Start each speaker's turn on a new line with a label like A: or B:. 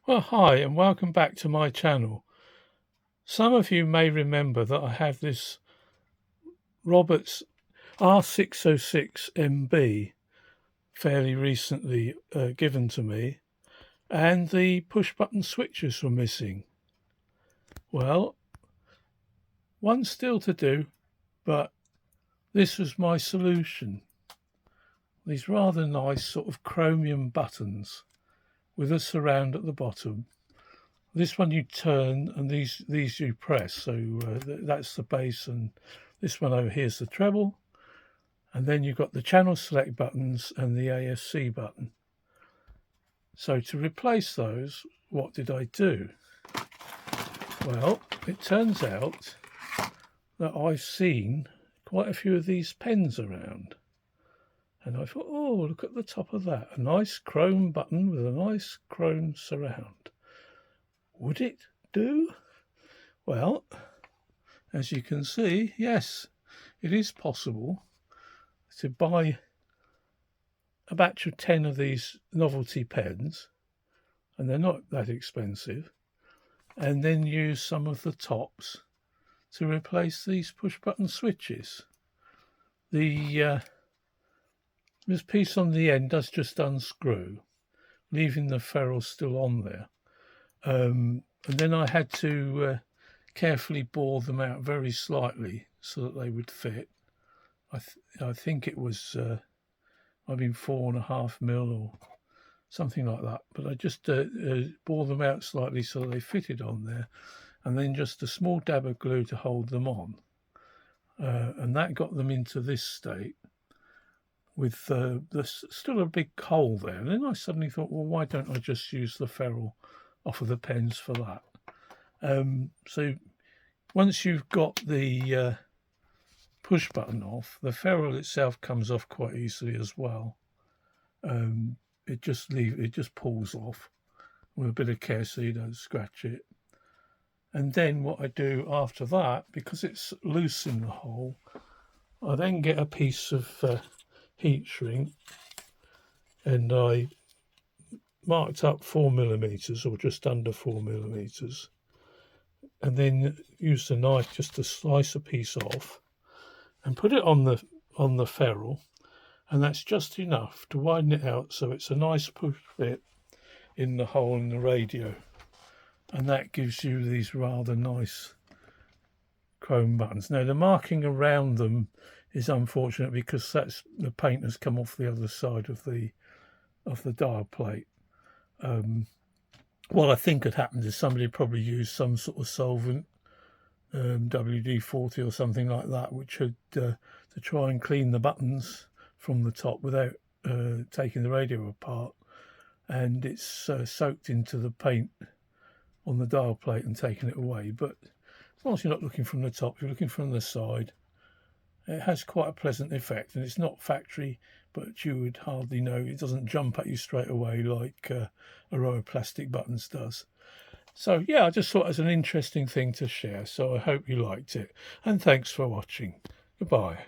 A: Well, hi, and welcome back to my channel. Some of you may remember that I have this Roberts R606MB fairly recently given to me, and the push button switches were missing. Well, one still to do, but this was my solution. These rather nice sort of chromium buttons with a surround at the bottom. This one you turn, and these you press. So that's the bass, and this one over here is the treble. And then you've got the channel select buttons and the ASC button. So to replace those, what did I do? Well, it turns out that I've seen quite a few of these pens around. And I thought, oh, look at the top of that. A nice chrome button with a nice chrome surround. Would it do? Well, as you can see, yes, it is possible to buy a batch of 10 of these novelty pens, and they're not that expensive, and then use some of the tops to replace these push button switches. This piece on the end does just unscrew, leaving the ferrule still on there. And then I had to carefully bore them out very slightly so that they would fit. I think it was maybe 4.5 mil or something like that. But I just bore them out slightly so they fitted on there, and then just a small dab of glue to hold them on. And that got them into this state with there's still a big hole there. And then I suddenly thought, well, why don't I just use the ferrule off of the pens for that? So once you've got the push button off, the ferrule itself comes off quite easily as well. It just pulls off with a bit of care so you don't scratch it. And then what I do after that, because it's loose in the hole, I then get a piece of heat shrink, and I marked up 4mm or just under 4mm, and then use the knife just to slice a piece off and put it on the ferrule, and that's just enough to widen it out so it's a nice push fit in the hole in the radio, and that gives you these rather nice chrome buttons. Now the marking around them is unfortunate because the paint has come off the other side of the dial plate. What I think had happened is somebody probably used some sort of solvent, WD-40 or something like that, which had to try and clean the buttons from the top without taking the radio apart, and it's soaked into the paint on the dial plate and taken it away. But as long as you're not looking from the top, you're looking from the side, it has quite a pleasant effect, and it's not factory, but you would hardly know. It doesn't jump at you straight away like a row of plastic buttons does. So yeah, I just thought it was an interesting thing to share, so I hope you liked it, and thanks for watching. Goodbye.